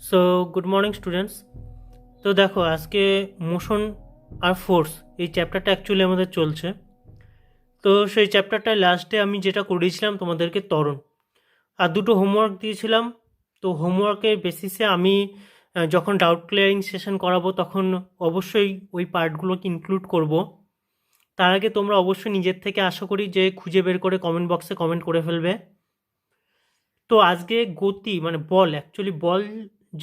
So good morning students. তো দেখো আজকে মোশন আর ফোর্স এই চ্যাপ্টারটা অ্যাকচুয়ালি আমাদের চলছে। তো সেই চ্যাপ্টারটায় লাস্টে আমি যেটা করিয়েছিলাম তোমাদেরকে ত্বরণ আর দুটো হোমওয়ার্ক দিয়েছিলাম। তো হোমওয়ার্কের বেসিসে আমি যখন ডাউট ক্লিয়ারিং সেশন করাবো তখন অবশ্যই ওই পার্টগুলোকে ইনক্লুড করব। তার আগে তোমরা অবশ্যই নিজের থেকে আশা করি যে খুঁজে বের করে কমেন্ট বক্সে কমেন্ট করে ফেলবে। তো আজকে গতি মানে বল অ্যাকচুয়ালি বল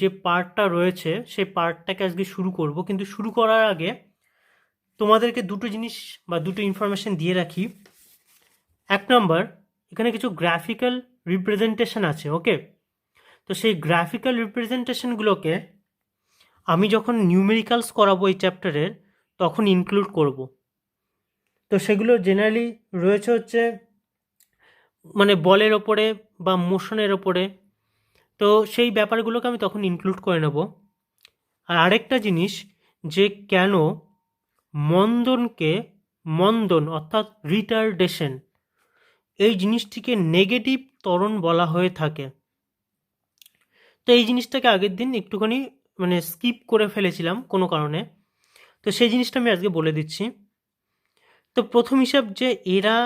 যে পার্টটা রয়েছে সেই পার্টটাকে আজকে শুরু করব, কিন্তু শুরু করার আগে তোমাদেরকে দুটো জিনিস বা দুটো ইনফরমেশন দিয়ে রাখি। এক নম্বর, এখানে কিছু গ্রাফিক্যাল রিপ্রেজেন্টেশন আছে, ওকে? তো সেই গ্রাফিক্যাল রিপ্রেজেন্টেশনগুলোকে আমি যখন নিউমেরিক্যালস করাবো এই চ্যাপ্টারের তখন ইনক্লুড করব। তো সেগুলো জেনারেলি রয়েছে হচ্ছে মানে বলের ওপরে বা মোশনের ওপরে। তো সেই ব্যাপারগুলোকে আমি তখন ইনক্লুড করে নেব। আর আরেকটা জিনিস, যে কেন মন্দন অর্থাৎ রিটার্ডেশন এই জিনিসটিকে নেগেটিভ ত্বরণ বলা হয়ে থাকে। তো এই জিনিসটাকে আগের দিন একটুখানি মানে স্কিপ করে ফেলেছিলাম কোনো কারণে, তো সেই জিনিসটা আমি আজকে বলে দিচ্ছি। তো প্রথম হিসাব যে এরা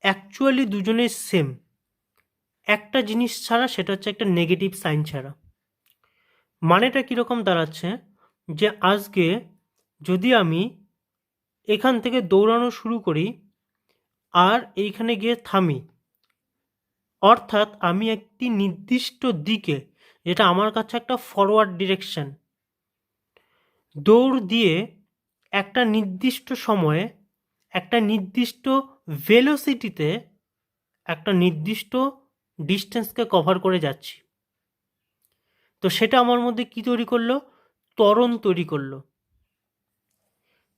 অ্যাকচুয়ালি দুজনেই সেম, একটা জিনিস ছাড়া, সেটা হচ্ছে একটা নেগেটিভ সাইন ছাড়া। মানেটা কীরকম দাঁড়াচ্ছে, যে আজকে যদি আমি এখান থেকে দৌড়ানো শুরু করি আর এইখানে গিয়ে থামি, অর্থাৎ আমি একটি নির্দিষ্ট দিকে, যেটা আমার কাছে একটা ফরওয়ার্ড ডিরেকশন, দৌড় দিয়ে একটা নির্দিষ্ট সময়ে একটা নির্দিষ্ট ভেলোসিটিতে একটা নির্দিষ্ট ডিস্টেন্সকে কভার করে যাচ্ছি। তো সেটা আমার মধ্যে কি তৈরি করলো? ত্বরণ তৈরি করলো।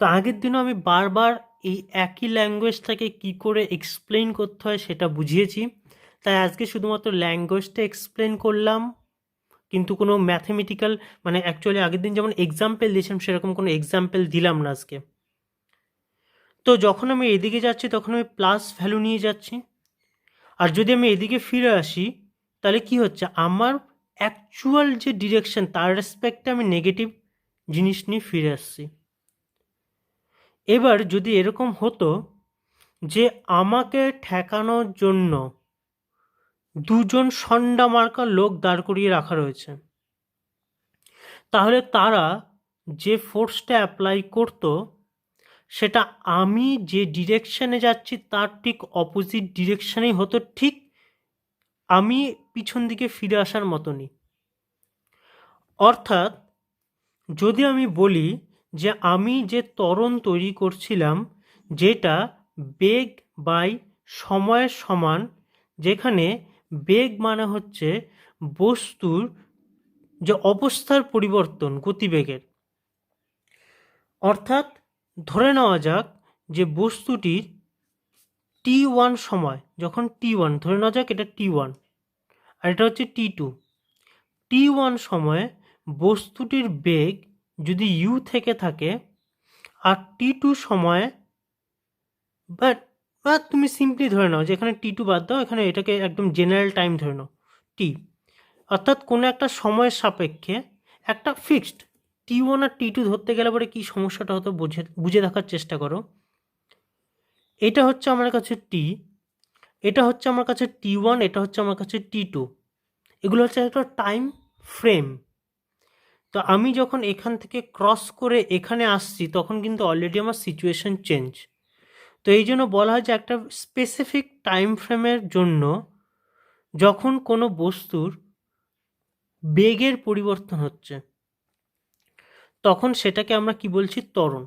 তো আগের দিনও আমি বারবার এই একই ল্যাঙ্গুয়েজটাকে কি করে এক্সপ্লেন করতে হয় সেটা বুঝিয়েছি, তাই আজকে শুধুমাত্র ল্যাঙ্গুয়েজটা এক্সপ্লেন করলাম, কিন্তু কোনো ম্যাথমেটিক্যাল মানে অ্যাকচুয়ালি আগের দিন যেমন এক্সাম্পল দিয়েছিলাম সেরকম কোনো এক্সাম্পল দিলাম না আজকে। তো যখন আমি এদিকে যাচ্ছি তখন আমি প্লাস ভ্যালু নিয়ে যাচ্ছি, আর যদি আমি এদিকে ফিরে আসি তাহলে কি হচ্ছে, আমার অ্যাকচুয়াল যে ডিরেকশন তার রেসপেক্টে আমি নেগেটিভ জিনিস নিয়ে ফিরে আসছি। এবার যদি এরকম হতো যে আমাকে ঠেকানোর জন্য দুজন সন্ডা মার্কা লোক দাঁড় করিয়ে রাখা রয়েছে, তাহলে তারা যে ফোর্সটা অ্যাপ্লাই করতো সেটা আমি যে ডিরেকশনে যাচ্ছি তার ঠিক অপোজিট ডিরেকশনেই হতো, ঠিক আমি পিছন দিকে ফিরে আসার মতনই। অর্থাৎ যদি আমি বলি যে আমি যে ত্বরণ তৈরি করছিলাম যেটা বেগ বাই সময়ের সমান, যেখানে বেগ মানে হচ্ছে বস্তুর যে অবস্থার পরিবর্তন গতিবেগের, অর্থাৎ ধরে নেওয়া যাক যে বস্তুটির t1 সময়, যখন t1 ধরে নেওয়া যাক এটা t1 আর এটা হচ্ছে t2, t1 সময়ে বস্তুটির বেগ যদি u থেকে থাকে আর t2 সময়ে, বাট বা তুমি সিম্পলি ধরে নাও যে এখানে t2 বাদ দাও, এখানে এটাকে একদম জেনারেল টাইম ধরে নাও t, অর্থাৎ কোনো একটা সময়ের সাপেক্ষে একটা ফিক্সড t1 আর t2 ধরতে গেলে পরে কী সমস্যাটা হতো বুঝে দেখার চেষ্টা করো। এটা হচ্ছে আমার কাছে t, এটা হচ্ছে আমার কাছে t1, এটা হচ্ছে আমার কাছে t2, এগুলো হচ্ছে একটা টাইম ফ্রেম। তো আমি যখন এখান থেকে ক্রস করে এখানে আসছি তখন কিন্তু অলরেডি আমার সিচুয়েশন চেঞ্জ। তো এই জন্য বলা হয় যে একটা স্পেসিফিক টাইম ফ্রেমের জন্য যখন কোনো বস্তুর বেগের পরিবর্তন হচ্ছে তখন সেটাকে আমরা কি বলছি? ত্বরণ।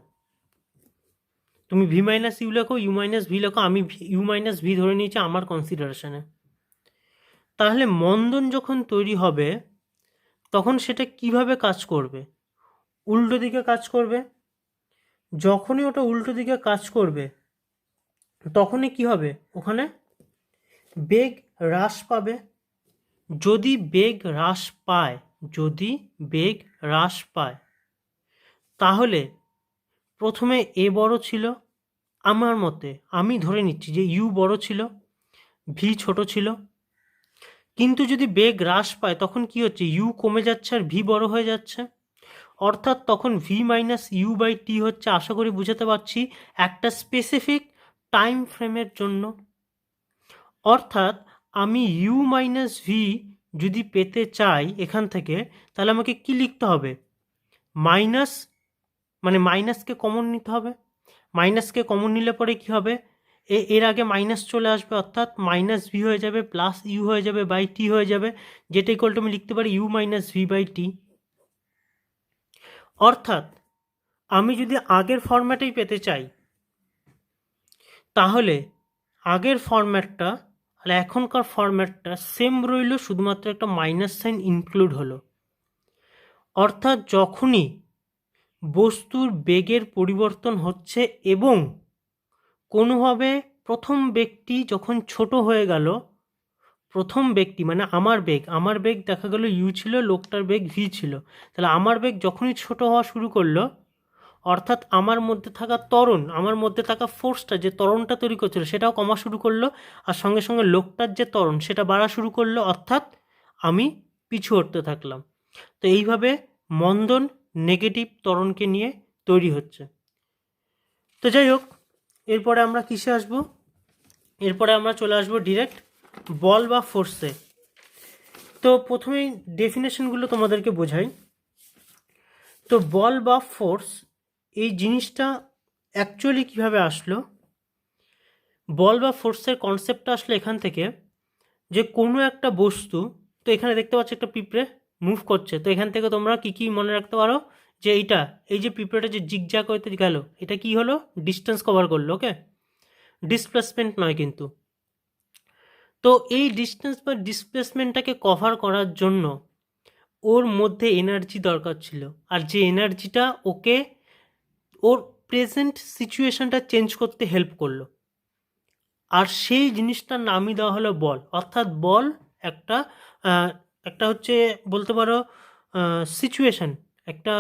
তুমি ভি মাইনাস ইউ লেখো, ইউ মাইনাস ভি লেখো, আমি ইউ মাইনাস ভি ধরে নিয়েছি আমার কনসিডারেশনে। তাহলে মন্দন যখন তৈরি হবে তখন সেটা কিভাবে কাজ করবে? উল্টো দিকে কাজ করবে। যখনই ওটা উল্টো দিকে কাজ করবে তখনই কি হবে? ওখানে বেগ হ্রাস পাবে। যদি বেগ হ্রাস পায়, যদি বেগ হ্রাস পায় তাহলে প্রথমে এ বড় ছিল, আমার মতে আমি ধরে নিচ্ছি যে ইউ বড় ছিল, ভি ছোট ছিল, কিন্তু যদি বেগ হ্রাস পায় তখন কি হচ্ছে, ইউ কমে যাচ্ছে আর ভি বড় হয়ে যাচ্ছে, অর্থাৎ তখন V minus you by T হচ্ছে, আশা করি বুঝাতে পারছি, একটা স্পেসিফিক টাইম ফ্রেমের জন্য। অর্থাৎ আমি ইউ মাইনাস ভি যদি পেতে চাই এখান থেকে, তাহলে আমাকে কি লিখতে হবে, মাইনাস, মানে মাইনাসকে কমন নিতে হবে। মাইনাসকে কমন নিলে পরে কি হবে, এর আগে মাইনাস চলে আসবে, অর্থাৎ মাইনাস ভি হয়ে যাবে প্লাস ইউ হয়ে যাবে বাই টি হয়ে যাবে, যেটা ইকুয়াল টু আমি লিখতে পারি you minus V by T. অর্থাৎ আমি যদি আগের ফরম্যাটেই পেতে চাই, তাহলে আগের ফরম্যাটটা আর এখনকার ফরম্যাটটা সেম রইল, শুধুমাত্র একটা মাইনাস সাইন ইনক্লুড হলো। অর্থাৎ যখনই বস্তুর বেগের পরিবর্তন হচ্ছে এবং কোনোভাবে প্রথম বেগটি যখন ছোট হয়ে গেল, প্রথম বেগটি মানে আমার বেগ দেখা গেল ইউ ছিল, লোকটার বেগ ভি ছিল, তাহলে আমার বেগ যখনই ছোট হওয়া শুরু করলো, অর্থাৎ আমার মধ্যে থাকা ত্বরণ, আমার মধ্যে থাকা ফোর্সটা, যে ত্বরণটা তৈরি করছিল সেটাও কমা শুরু করলো, আর সঙ্গে সঙ্গে লোকটার যে ত্বরণ সেটা বাড়া শুরু করলো, অর্থাৎ আমি পিছু হটতে থাকলাম। তো এইভাবে মন্দন নেগেটিভ ত্বরণকে নিয়ে তৈরি হচ্ছে। তো যাই হোক, এরপরে আমরা কিসে আসব, এরপরে আমরা চলে আসবো ডিরেক্ট বল বা ফোর্সে। তো প্রথমেই ডেফিনেশনগুলো তোমাদেরকে বোঝাই। তো বল বা ফোর্স এই জিনিসটা অ্যাকচুয়ালি কীভাবে আসলো, বল বা ফোর্সের কনসেপ্টটা আসলে এখান থেকে, যে কোনো একটা বস্তু, তো এখানে দেখতে পাচ্ছ একটা পিঁপড়ে মুভ করছে, তো এখান থেকে তোমরা কী কী মনে রাখতে পারো, যে এইটা, এই যে পিঁপড়েটা যে জিগজ্যাগ হইতে গেল, এটা কি হলো, ডিস্টেন্স কভার করলো, ওকে, ডিসপ্লেসমেন্ট নয় কিন্তু। তো এই ডিস্টেন্স বা ডিসপ্লেসমেন্টটাকে কভার করার জন্য ওর মধ্যে এনার্জি দরকার ছিল, আর যে এনার্জিটা ওকে ওর প্রেজেন্ট সিচুয়েশনটা চেঞ্জ করতে হেল্প করলো, আর সেই জিনিসটার নামই দেওয়া হলো বল। অর্থাৎ বল একটা একটা হচ্ছে বলতে পারো সিচুয়েশন, একটা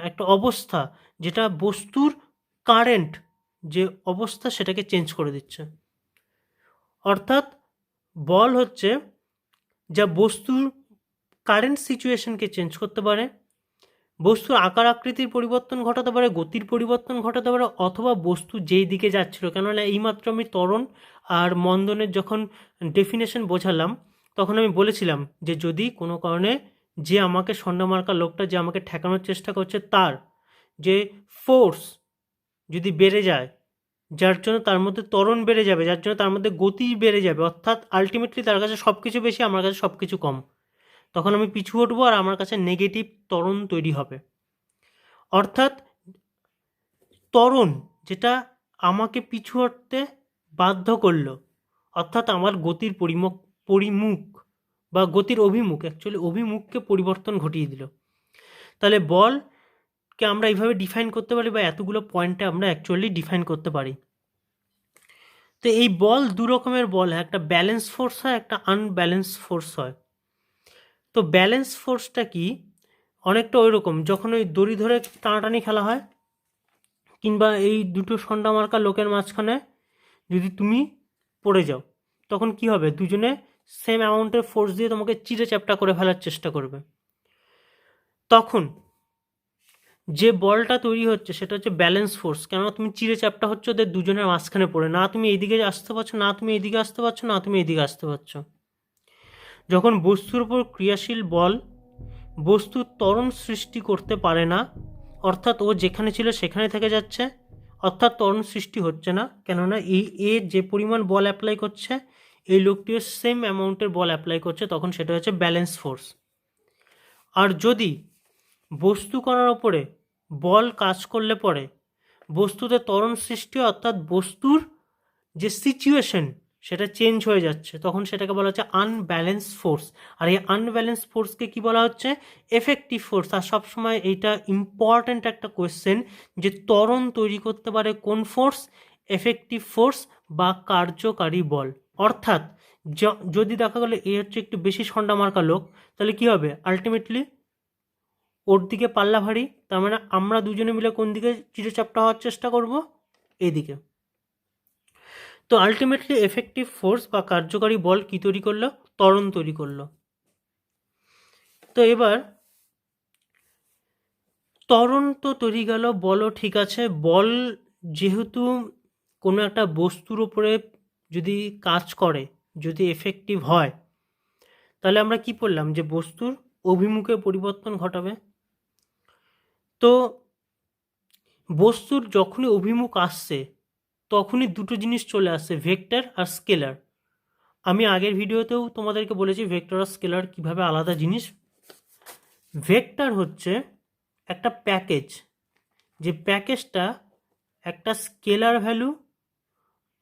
একটা অবস্থা, যেটা বস্তুর কারেন্ট যে অবস্থা সেটাকে চেঞ্জ করে দিচ্ছে। অর্থাৎ বল হচ্ছে যা বস্তুর কারেন্ট সিচুয়েশনকে চেঞ্জ করতে পারে, বস্তুর আকার আকৃতির পরিবর্তন ঘটাতে পারে, গতির পরিবর্তন ঘটাতে পারে, অথবা বস্তু যেই দিকে যাচ্ছিল, কেননা এইমাত্র আমি ত্বরণ আর মন্দনের যখন ডেফিনেশন বোঝালাম, তখন আমি বলেছিলাম যে যদি কোনো কারণে যে আমাকে স্বর্ণমার্কা লোকটা যে আমাকে ঠেকানোর চেষ্টা করছে, তার যে ফোর্স যদি বেড়ে যায়, যার জন্য তার মধ্যে ত্বরণ বেড়ে যাবে, যার জন্য তার মধ্যে গতি বেড়ে যাবে, অর্থাৎ আলটিমেটলি তার কাছে সব কিছু বেশি, আমার কাছে সব কিছু কম, তখন আমি পিছু হটবো আর আমার কাছে নেগেটিভ ত্বরণ তৈরি হবে। অর্থাৎ ত্বরণ যেটা আমাকে পিছু হটতে বাধ্য করলো, অর্থাৎ আমার গতির পরিমুখ বা গতির অভিমুখ, অ্যাকচুয়ালি অভিমুখকে পরিবর্তন ঘটিয়ে দিল। তাহলে বলকে আমরা এইভাবে ডিফাইন করতে পারি, বা এতগুলো পয়েন্টে আমরা অ্যাকচুয়ালি ডিফাইন করতে পারি। তো এই বল দু রকমের বল হয়, একটা ব্যালেন্স ফোর্স হয়, একটা আনব্যালেন্স ফোর্স হয়। তো ব্যালেন্স ফোর্সটা কি, অনেকটা ওই রকম, যখন ওই দড়ি ধরে টানাটানি খেলা হয়, কিংবা এই দুটো সন্ডা মার্কা লোকের মাঝখানে যদি তুমি পড়ে যাও, তখন কি হবে, দুজনে সেম অ্যামাউন্টের ফোর্স দিয়ে তোমাকে চিড়ে চ্যাপটা করে ফেলার চেষ্টা করবে। তখন যে বলটা তৈরি হচ্ছে সেটা হচ্ছে ব্যালেন্স ফোর্স, কেননা তুমি চিড়ে চ্যাপটা হচ্ছে ওদের দুজনের মাঝখানে পড়ে, না তুমি এইদিকে আসতে পারছো, না তুমি এইদিকে আসতে পারছো, না তুমি এইদিকে আসতে পারছো। যখন বস্তুর উপর ক্রিয়াশীল বল বস্তুর ত্বরণ সৃষ্টি করতে পারে না, অর্থাৎ ও যেখানে ছিল সেখানে থেকে যাচ্ছে, অর্থাৎ ত্বরণ সৃষ্টি হচ্ছে না, কেননা এ যে পরিমাণ বল অ্যাপ্লাই করছে, এই লোকটিও সেম অ্যামাউন্টের বল অ্যাপ্লাই করছে, তখন সেটা হচ্ছে ব্যালেন্স ফোর্স। আর যদি বস্তু কণার ওপরে বল কাজ করলে পরে বস্তুতে ত্বরণ সৃষ্টি, অর্থাৎ বস্তুর যে সিচুয়েশন সেটা চেঞ্জ হয়ে যাচ্ছে, তখন সেটাকে বলা হচ্ছে আনব্যালেন্স ফোর্স। আর এই আনব্যালেন্স ফোর্সকে কি বলা হচ্ছে, এফেক্টিভ ফোর্স। আর সবসময় এইটা ইম্পর্ট্যান্ট একটা কোয়েশ্চেন, যে ত্বরণ তৈরি করতে পারে কোন ফোর্স, এফেক্টিভ ফোর্স বা কার্যকারী বল। অর্থাৎ যদি দেখা গেলো এ হচ্ছে একটু বেশি সন্ডা মার্কা লোক, তাহলে কি হবে, আলটিমেটলি ওর দিকে পাল্লা ভারী, তার মানে আমরা দুজনে মিলে কোন দিকে চিড়েচাপটা হওয়ার চেষ্টা করব, এইদিকে। তো আলটিমেটলি এফেক্টিভ ফোর্স বা কার্যকারী বল কি তৈরি করলো, ত্বরণ তৈরি করলো। তো এবার ত্বরণ তো তৈরি গেল, বলও ঠিক আছে। বল যেহেতু কোনো একটা বস্তুর উপরে যদি কাজ করে, যদি এফেক্টিভ হয়, তাহলে আমরা কি পড়লাম যে বস্তুর অভিমুখে পরিবর্তন ঘটাবে। তো বস্তুর যখনই অভিমুখ আসছে তখনই দুটো জিনিস চলে আসছে, ভেক্টর আর স্কেলার। আমি আগের ভিডিওতেও তোমাদেরকে বলেছি ভেক্টর আর স্কেলার কীভাবে আলাদা জিনিস। ভেক্টর হচ্ছে একটা প্যাকেজ, যে প্যাকেজটা একটা স্কেলার ভ্যালু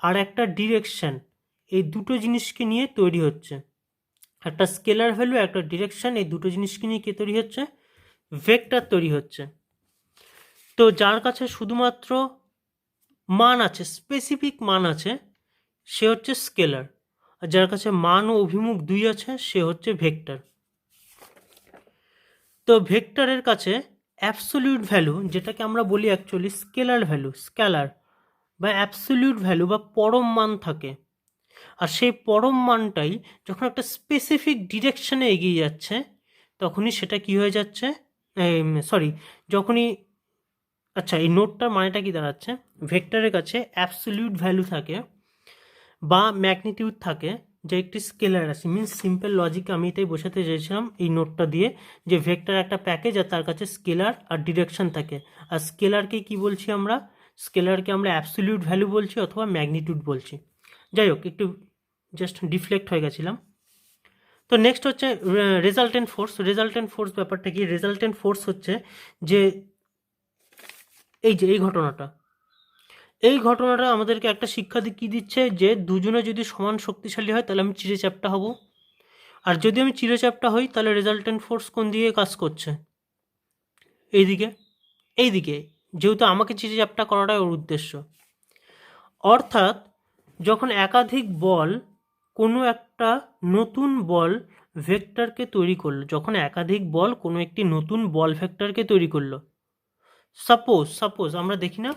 আর একটা ডিরেকশন, এই দুটো জিনিসকে নিয়ে তৈরি হচ্ছে। একটা স্কেলার ভ্যালু, একটা ডিরেকশন, এই দুটো জিনিসকে নিয়ে কে তৈরি হচ্ছে? ভেক্টর তৈরি হচ্ছে। তো যার কাছে শুধুমাত্র মান আছে, স্পেসিফিক মান আছে, সে হচ্ছে স্কেলার। আর যার কাছে মান ও অভিমুখ দুই আছে সে হচ্ছে ভেক্টর। তো ভেক্টরের কাছে অ্যাবসোলিউট ভ্যালু, যেটাকে আমরা বলি অ্যাকচুয়ালি স্কেলার ভ্যালু, স্কেলার বা অ্যাবসোলিউট ভ্যালু বা পরম মান থাকে। আর সেই পরম মানটাই যখন একটা স্পেসিফিক ডিরেকশনে এগিয়ে যাচ্ছে তখনই সেটা কি হয়ে যাচ্ছে, যখনই, আচ্ছা এই নোটটার মানেটা কি দাঁড়াচ্ছে, ভেক্টরের কাছে অ্যাবসোলিউট ভ্যালু থাকে বা ম্যাগনিটিউড থাকে, যে একটি স্কেলার রাশি। মিনস সিম্পল লজিকে আমি এটাই বোঝাতে চাইছিলাম এই নোটটা দিয়ে, যে ভেক্টর একটা প্যাকেজ আর তার কাছে স্কেলার আর ডিরেকশন থাকে। আর স্কেলারকে কি বলছি আমরা? স্কেলারকে আমরা অ্যাবসোলিউট ভ্যালু বলছি অথবা ম্যাগনিটিউড বলছি। যাই হোক, একটু জাস্ট ডিফ্লেক্ট হয়ে গেছিলাম। তো নেক্সট হচ্ছে রেজাল্টেন্ট ফোর্স। রেজাল্টেন্ট ফোর্স ব্যাপারটা কি? রেজাল্টেন্ট ফোর্স হচ্ছে যে এই ঘটনাটা আমাদেরকে একটা শিক্ষা কি দিচ্ছে, যে দুজনে যদি সমান শক্তিশালী হয় তাহলে আমি চিঁড়েচ্যাপ্টা হব। আর যদি আমি চিঁড়েচ্যাপ্টা হই তাহলে রেজাল্টেন্ট ফোর্স কোন দিকে কাজ করছে? এইদিকে, যেহেতু আমাকে চিঁড়েচ্যাপ্টা করাটাই ওর উদ্দেশ্য। অর্থাৎ যখন একাধিক বল কোনো একটা নতুন বল ভেক্টরকে তৈরি করলো, যখন একাধিক বল কোনো একটি নতুন বল ভেক্টরকে তৈরি করলো, সাপোজ আমরা দেখি না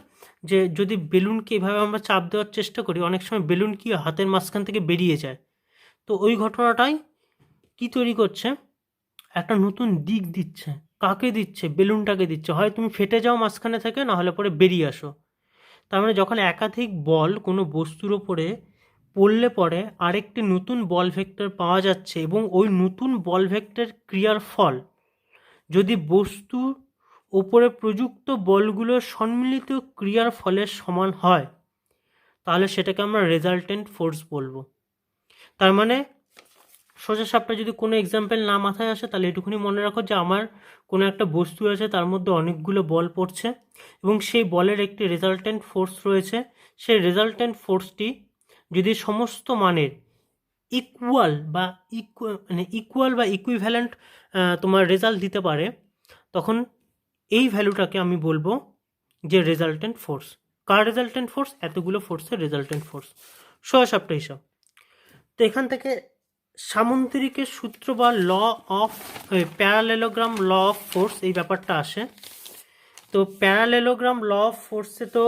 যে যদি বেলুনকে এভাবে আমরা চাপ দেওয়ার চেষ্টা করি, অনেক সময় বেলুন কি হাতের মাঝখান থেকে বেরিয়ে যায়। তো ওই ঘটনাটাই কি তৈরি করছে? একটা নতুন দিক দিচ্ছে। কাকে দিচ্ছে? বেলুনটাকে দিচ্ছে। হয় তুমি ফেটে যাও মাঝখানে থেকে, না হলে পরে বেরিয়ে আসো। তার মানে যখন একাধিক বল কোনো বস্তুর ওপরে পড়লে পরে আরেকটি নতুন বল ভেক্টর পাওয়া যাচ্ছে, এবং ওই নতুন বল ভেক্টর ক্রিয়ার ফল যদি বস্তুর ওপরে প্রযুক্ত বলগুলোর সম্মিলিত ক্রিয়ার ফলের সমান হয়, তাহলে সেটাকে আমরা রেজাল্টেন্ট ফোর্স বলবো। তার মানে সোজা সাপটা যদি কোনো এক্সাম্পল না মাথায় আসে, তাহলে এটুকুনি মনে রাখো যে আমার কোনো একটা বস্তু আছে, তার মধ্যে অনেকগুলো বল পড়ছে এবং সেই বলের একটি রেজাল্টেন্ট ফোর্স রয়েছে। সেই রেজাল্টেন্ট ফোর্সটি যদি সমস্ত মানের ইকুয়াল বা ইকুইভ্যালেন্ট তোমার রেজাল্ট দিতে পারে, তখন এই ভ্যালুটাকে আমি বলবো যে রেজাল্টেন্ট ফোর্স। কার রেজাল্টেন্ট ফোর্স? এতগুলো ফোর্সের রেজাল্টেন্ট ফোর্স। সোজা সাপটা হিসাব। তো এখান থেকে সামন্তরিকের সূত্র বা প্যারালেলোগ্রাম ল অফ ফোর্স, এই ব্যাপারটা আসে। তো প্যারালেলোগ্রাম ল অফ ফোর্সে তো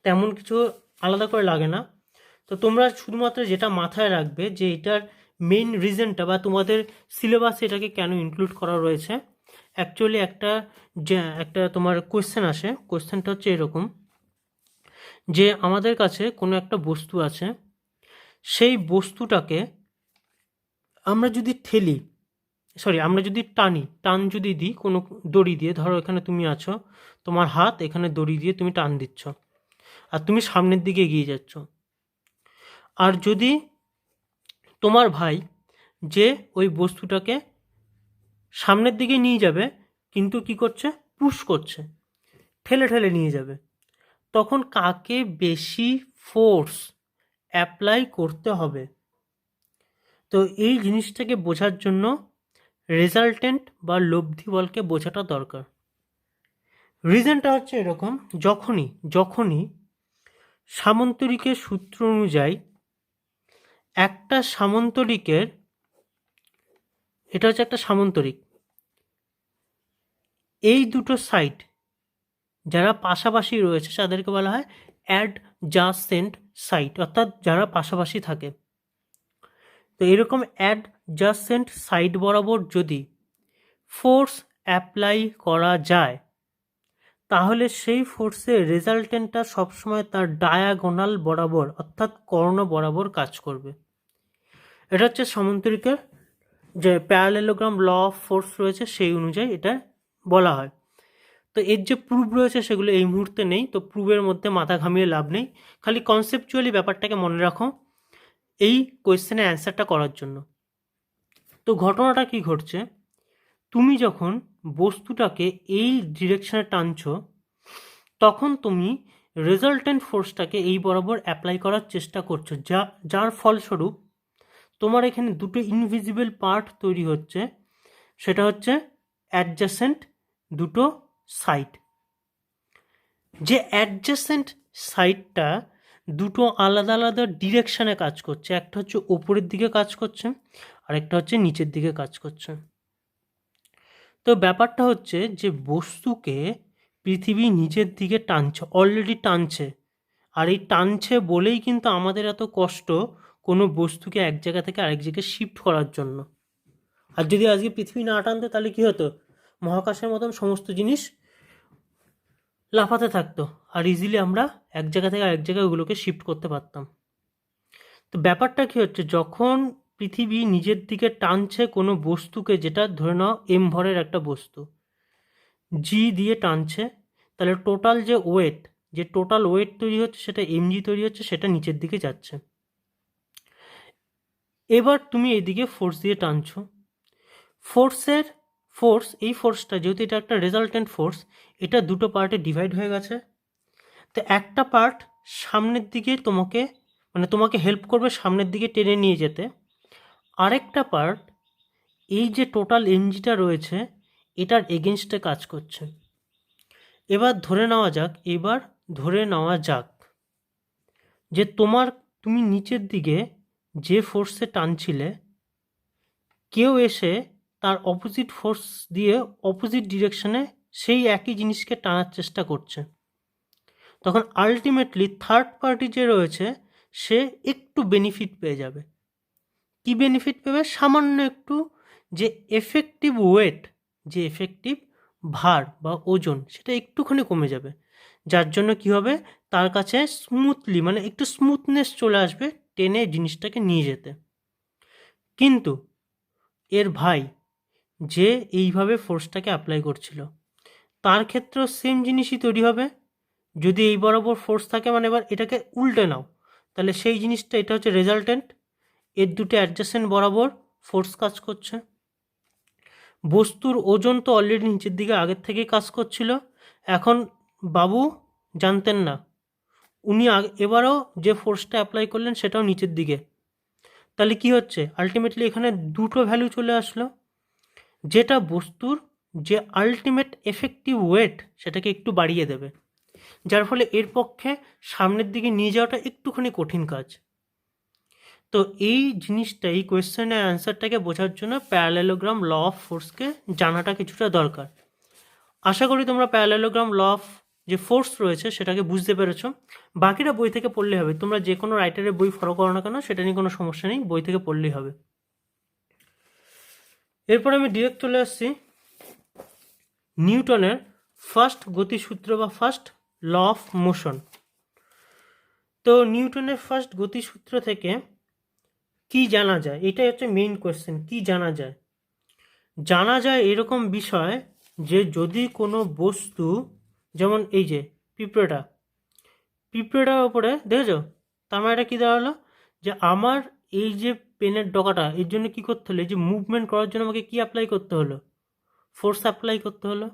তেমন কিছু আলাদা করে লাগে না। তো তোমরা শুধুমাত্র যেটা মাথায় রাখবে যে এটার মেইন রিজনটা, বা তোমাদের সিলেবাসে এটাকে কেন ইনক্লুড করা রয়েছে। অ্যাকচুয়ালি একটা তোমার কোয়েশ্চেন আসে। কোয়েশ্চেনটা হচ্ছে এরকম, যে আমাদের কাছে কোনো একটা বস্তু আছে, সেই বস্তুটাকে আমরা যদি আমরা যদি টান যদি দিই কোনো দড়ি দিয়ে, ধরো এখানে তুমি আছো, তোমার হাত এখানে দড়ি দিয়ে তুমি টান দিচ্ছ আর তুমি সামনের দিকে এগিয়ে যাচ্ছ। আর যদি তোমার ভাই যে ওই বস্তুটাকে সামনের দিকে নিয়ে যাবে, কিন্তু কি করছে? পুশ করছে, ঠেলে ঠেলে নিয়ে যাবে, তখন কাকে বেশি ফোর্স অ্যাপ্লাই করতে হবে? তো এই জিনিসটাকে বোঝার জন্য রেজাল্টেন্ট বা লব্ধি বলকে বোঝাটা দরকার। রিজনটা হচ্ছে এরকম, যখনই সামন্তরিকের সূত্র অনুযায়ী একটা সামন্তরিকের, এটা হচ্ছে একটা সামন্তরিক, এই দুটো সাইড যারা পাশাপাশি রয়েছে তাদেরকে বলা হয় অ্যাডজাসেন্ট সাইড, অর্থাৎ যারা পাশাপাশি থাকে। তো এরকম অ্যাডজাসেন্ট সাইড বরাবর যদি ফোর্স অ্যাপ্লাই করা যায় তাহলে সেই ফোর্সের রেজাল্টেন্টটা সবসময় তার ডায়াগোনাল বরাবর অর্থাৎ কর্ণ বরাবর কাজ করবে। এটা হচ্ছে সমান্তরিকের যে প্যারালেলোগ্রাম ল অফ ফোর্স রয়েছে সেই অনুযায়ী এটা বলা হয়। তো এর যে প্রুফ রয়েছে সেগুলো এই মুহূর্তে নেই, তো প্রুফের মধ্যে মাথা ঘামিয়ে লাভ নেই, খালি কনসেপচুয়ালি ব্যাপারটাকে মনে রাখো এই কোয়েশ্চেনের অ্যান্সারটা করার জন্য। তো ঘটনাটা কি ঘটছে, তুমি যখন বস্তুটাকে এই ডিরেকশনে টানছো তখন তুমি রেজাল্টেন্ট ফোর্সটাকে এই বরাবর অ্যাপ্লাই করার চেষ্টা করছো, যার ফলস্বরূপ তোমার এখানে দুটো ইনভিজিবল পার্ট তৈরি হচ্ছে, সেটা হচ্ছে অ্যাডজাসেন্ট দুটো সাইড। যে অ্যাডজাসেন্ট সাইডটা দুটো আলাদা আলাদা ডিরেকশানে কাজ করছে, একটা হচ্ছে ওপরের দিকে কাজ করছে আর একটা হচ্ছে নিচের দিকে কাজ করছে। তো ব্যাপারটা হচ্ছে যে বস্তুকে পৃথিবী নিচের দিকে টানছে, অলরেডি টানছে, আর এই টানছে বলেই কিন্তু আমাদের এত কষ্ট কোনো বস্তুকে এক জায়গা থেকে আরেক জায়গায় শিফট করার জন্য। আর যদি আজকে পৃথিবী না টানতো তাহলে কী হতো, মহাকাশের মতন সমস্ত জিনিস লাফাতে থাকতো আর ইজিলি আমরা এক জায়গা থেকে আরেক জায়গায় ওগুলোকে শিফট করতে পারতাম। তো ব্যাপারটা কী হচ্ছে, যখন পৃথিবী নিজের দিকে টানছে কোনো বস্তুকে, যেটা ধরে নাও এম ভরের একটা বস্তু, জি দিয়ে টানছে, তাহলে টোটাল যে টোটাল ওয়েট তৈরি হচ্ছে সেটা এমজি তৈরি হচ্ছে, সেটা নিচের দিকে যাচ্ছে। এবার তুমি এইদিকে ফোর্স দিয়ে টানছো, এই ফোর্সটা যেহেতু এটা একটা রেজাল্টেন্ট ফোর্স, এটা দুটো পার্টে ডিভাইড হয়ে গেছে। তো একটা পার্ট সামনের দিকে তোমাকে হেল্প করবে সামনের দিকে টেনে নিয়ে যেতে, আরেকটা পার্ট এই যে টোটাল এমজিটা রয়েছে এটার এগেনস্টে কাজ করছে। এবার ধরে নেওয়া যাক যে তুমি নিচের দিকে যে ফোর্সে টানছিলে, কেউ এসে তার অপোজিট ফোর্স দিয়ে অপোজিট ডিরেকশনে সেই একই জিনিসকে টানার চেষ্টা করছে। তখন আলটিমেটলি থার্ড পার্টি যে রয়েছে সে একটু বেনিফিট পেয়ে যাবে। কি বেনিফিট পাবে? সামান্য একটু, যে এফেক্টিভ ভার বা ওজন সেটা একটুখানি কমে যাবে, যার জন্য কি হবে, তার কাছে স্মুথলি একটু স্মুথনেস চলে আসবে টেনে জিনিসটাকে নিয়ে যেতে। কিন্তু এর ভাই যে এইভাবে ফোর্সটাকে অ্যাপ্লাই করছিল তার ক্ষেত্রেও সেম জিনিসই তৈরি হবে। যদি এই বরাবর ফোর্স থাকে, এবার এটাকে উল্টে নাও, তাহলে সেই জিনিসটা, এটা হচ্ছে রেজাল্টেন্ট, এর দুটো অ্যাডজাসেন্ট বরাবর ফোর্স কাজ করছে। বস্তুর ওজন তো অলরেডি নিচের দিকে আগের থেকেই কাজ করছিল, এখন বাবু জানতেন না, উনি এবারও যে ফোর্সটা অ্যাপ্লাই করলেন সেটাও নিচের দিকে। তাহলে কি হচ্ছে, আলটিমেটলি এখানে দুটো ভ্যালু চলে আসলো, যেটা বস্তুর যে আলটিমেট এফেক্টিভ ওয়েট সেটাকে একটু বাড়িয়ে দেবে, যার ফলে এর পক্ষে সামনের দিকে নিয়ে যাওয়াটা একটুখানি কঠিন কাজ। তো এই জিনিসটা, এই কোয়েশ্চেনের অ্যান্সারটাকে বোঝার জন্য প্যারালেলোগ্রাম ল অফ ফোর্সকে জানাটা কিছুটা দরকার। আশা করি তোমরা প্যারালেলোগ্রাম ল অফ যে ফোর্স রয়েছে সেটাকে বুঝতে পেরেছ। বাকিটা বই থেকে পড়লে হবে, তোমরা যে কোনো রাইটারের বই ফলো করো না কেন সেটা নিয়ে কোনো সমস্যা নেই, বই থেকে পড়লেই হবে। এরপর আমি ডিরেক্ট চলে আসছি নিউটনের ফার্স্ট গতিসূত্র বা ফার্স্ট ল অফ মোশন। তো নিউটনের ফার্স্ট গতিসূত্র থেকে কি জানা যায়, এটাই হচ্ছে মেইন কোয়েশ্চেন। কি জানা যায় এরকম বিষয় যে যদি কোনো বস্তু, যেমন এই যে পিঁপড়েটার ওপরে দেখেছ, তার মানে এটা কী দেওয়া হলো, যে আমার এই যে পেনের ডগাটা, এর জন্য কী করতে হলো, এই যে মুভমেন্ট করার জন্য আমাকে কী অ্যাপ্লাই করতে হলো, ফোর্স অ্যাপ্লাই করতে হলো।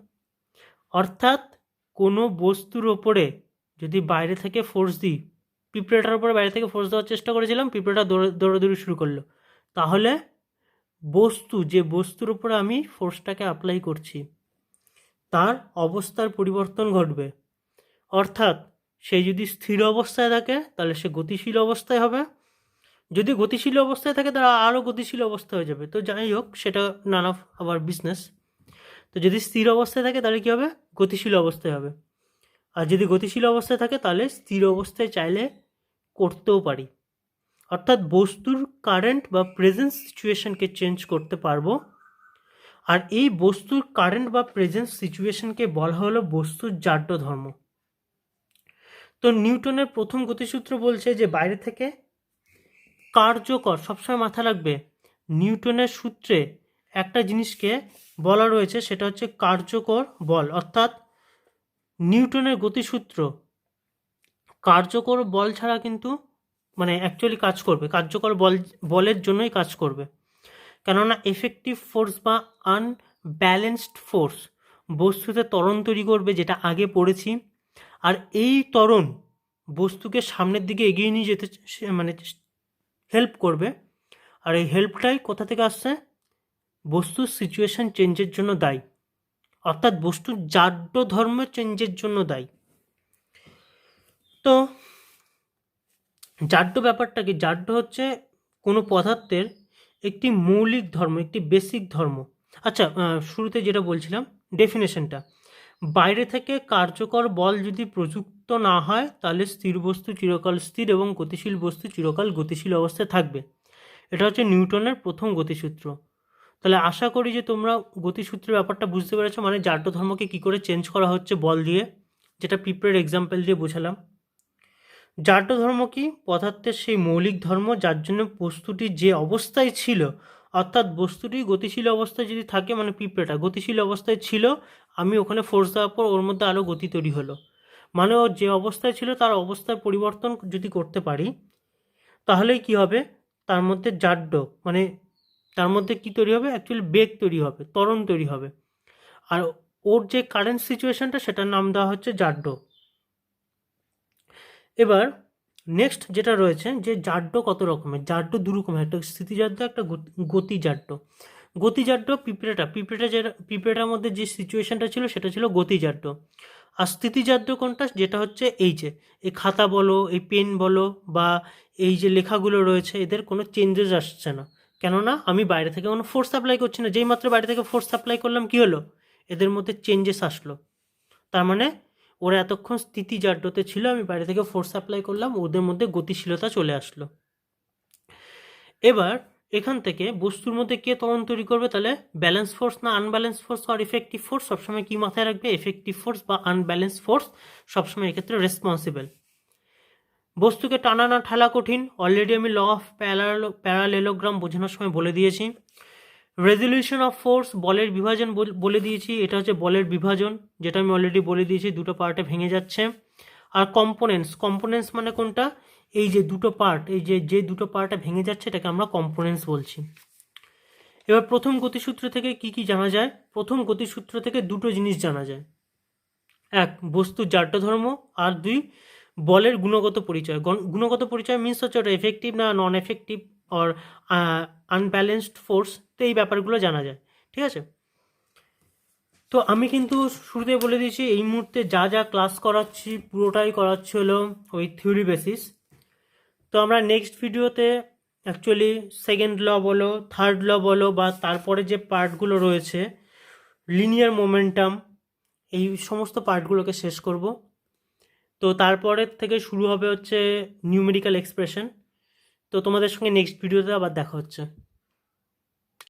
অর্থাৎ কোনো বস্তুর ওপরে যদি বাইরে থেকে ফোর্স দিই, পিঁপড়েটার উপরে বাইরে থেকে ফোর্স দেওয়ার চেষ্টা করেছিলাম, পিঁপড়েটা দৌড়াদৌড়ি শুরু করলো, তাহলে যে বস্তুর উপরে আমি ফোর্সটাকে অ্যাপ্লাই করছি তার অবস্থার পরিবর্তন ঘটবে। অর্থাৎ সে যদি স্থির অবস্থায় থাকে তাহলে সে গতিশীল অবস্থায় হবে, যদি গতিশীল অবস্থায় থাকে তারা আরও গতিশীল অবস্থা হয়ে যাবে। তো যাই হোক, সেটা নান অফ আওয়ার বিজনেস। তো যদি স্থির অবস্থায় থাকে তাহলে কী হবে, গতিশীল অবস্থায় হবে। আর যদি গতিশীল অবস্থায় থাকে তাহলে স্থির অবস্থায় চাইলে করতেও পারি। অর্থাৎ বস্তুর কারেন্ট বা প্রেজেন্ট সিচুয়েশনকে চেঞ্জ করতে পারবো। আর এই বস্তুর কারেন্ট বা প্রেজেন্ট সিচুয়েশনকে বলা হলো বস্তুর জাড্য ধর্ম। তো নিউটনের প্রথম গতিসূত্র বলছে যে বাইরে থেকে কার্যকর, সবসময় মাথা রাখবে নিউটনের সূত্রে একটা জিনিসকে বলা রয়েছে, সেটা হচ্ছে কার্যকর বল। অর্থাৎ নিউটনের গতিসূত্র কার্যকর বল ছাড়া কিন্তু অ্যাকচুয়ালি কাজ করবে, কার্যকর বলের জন্যই কাজ করবে। কেননা এফেক্টিভ ফোর্স বা আনব্যালেন্সড ফোর্স বস্তুতে ত্বরণ তৈরি করবে, যেটা আগে পড়েছি। আর এই ত্বরণ বস্তুকে সামনের দিকে এগিয়ে নিয়ে যেতে হেল্প করবে। আর এই হেল্পটাই কোথা থেকে আসছে? বস্তুর সিচুয়েশন চেঞ্জের জন্য দায়ী, অর্থাৎ বস্তুর জাড্য ধর্ম চেঞ্জের জন্য দায়ী। তো জাড্য ব্যাপারটা কি? জাড্য হচ্ছে কোনো পদার্থের একটি মৌলিক ধর্ম, একটি বেসিক ধর্ম। আচ্ছা, শুরুতে যেটা বলছিলাম ডেফিনেশনটা, বাইরে থেকে কার্যকর বল যদি প্রযুক্ত না হয় তাহলে স্থির বস্তু চিরকাল স্থির এবং গতিশীল বস্তু চিরকাল গতিশীল অবস্থায় থাকবে। এটা হচ্ছে নিউটনের প্রথম গতিসূত্র। তাহলে আশা করি যে তোমরা গতিসূত্রের ব্যাপারটা বুঝতে পেরেছো, জাড্য ধর্মকে কী করে চেঞ্জ করা হচ্ছে বল দিয়ে, যেটা পিঁপড়ের এক্সাম্পল দিয়ে বোঝালাম। জাড্য ধর্ম কি? পদার্থের সেই মৌলিক ধর্ম যার জন্য বস্তুটি যে অবস্থায় ছিল, অর্থাৎ বস্তুটি গতিশীল অবস্থায় যদি থাকে, পিঁপড়েটা গতিশীল অবস্থায় ছিল, আমি ওখানে ফোর্স দেওয়ার পর ওর মধ্যে আরও গতি তৈরি হলো, ও যে অবস্থায় ছিল তার অবস্থার পরিবর্তন যদি করতে পারি, তাহলেই কি হবে? তার মধ্যে জাড্য তার মধ্যে কি তৈরি হবে? অ্যাকচুয়ালি বেগ তৈরি হবে, ত্বরণ তৈরি হবে। আর ওর যে কারেন্ট সিচুয়েশনটা, সেটার নাম দেওয়া হচ্ছে জাড্য। এবার নেক্সট যেটা রয়েছে যে জাড্য কত রকমের? জাড্য দু রকমের, একটা স্থিতিজাড্য, একটা গতিজাড্য। গতিজাড্য পিঁপড়েটার মধ্যে যে সিচুয়েশনটা ছিল সেটা ছিল গতিজাড্য। আর স্থিতিজাড্য কোনটা? যেটা হচ্ছে এই খাতা বলো, এই পেন বলো, বা এই যে লেখাগুলো রয়েছে, এদের কোনো চেঞ্জেস আসছে না। কেননা আমি বাইরে থেকে কোনো ফোর্স অ্যাপ্লাই করছি না। যেই মাত্র বাইরে থেকে ফোর্স অ্যাপ্লাই করলাম, কি হলো? এদের মধ্যে চেঞ্জেস আসলো। তার ওরা এতক্ষণ স্থিতিজাড্যতে ছিল, আমি বাইরে থেকে ফোর্স অ্যাপ্লাই করলাম, ওদের মধ্যে গতিশীলতা চলে আসলো। এবার এখান থেকে বস্তুর মধ্যে কে ত্বরণ তৈরি করবে? তাহলে ব্যালেন্স ফোর্স না আনব্যালেন্স ফোর্স আর ইফেক্টিভ ফোর্স? সবসময় কি মাথায় রাখবে? এফেক্টিভ ফোর্স বা আনব্যালেন্স ফোর্স সবসময় এক্ষেত্রে রেসপন্সিবল। বস্তুকে টানা না ঠেলা কঠিন, অলরেডি আমি ল অফ প্যারালেলোগ্রাম বোঝানোর সময় বলে দিয়েছি। রেজলিউশন অফ ফোর্স, বলের বিভাজন বলে দিয়েছি, এটা হচ্ছে বলের বিভাজন, যেটা আমি অলরেডি বলে দিয়েছি, দুটো পার্টে ভেঙে যাচ্ছে। আর কম্পোনেন্টস মানে কোনটা? এই যে দুটো পার্ট, এই যে দুটো পার্টে ভেঙে যাচ্ছে, এটাকে আমরা কম্পোনেন্টস বলছি। এবার প্রথম গতিসূত্র থেকে কি কি জানা যায়? প্রথম গতিসূত্র থেকে দুটো জিনিস জানা যায়। এক, বস্তুর জাড্য ধর্ম, আর দুই, বলের গুণগত পরিচয়। গুণগত পরিচয় মিনস হচ্ছে ওটা এফেক্টিভ না নন এফেক্টিভ অর আনব্যালেন্সড ফোর্স, তো এই ব্যাপারগুলো জানা যায়। ঠিক আছে? তো আমি কিন্তু শুরুতে বলে দিয়েছি, এই মুহূর্তে যা যা ক্লাস করাচ্ছি পুরোটাই করাচ্ছি হলো ওই থিওরি বেসিস। তো আমরা নেক্সট ভিডিওতে অ্যাকচুয়ালি সেকেন্ড ল বলো, থার্ড ল বলো, বা তারপরে যে পার্টগুলো রয়েছে, লিনিয়ার মোমেন্টাম, এই সমস্ত পার্টগুলোকে শেষ করব। তো তারপরের থেকে শুরু হবে হচ্ছে নিউমেরিক্যাল এক্সপ্রেশন। তো তোমাদের সঙ্গে নেক্সট ভিডিওতে আবার দেখা হচ্ছে।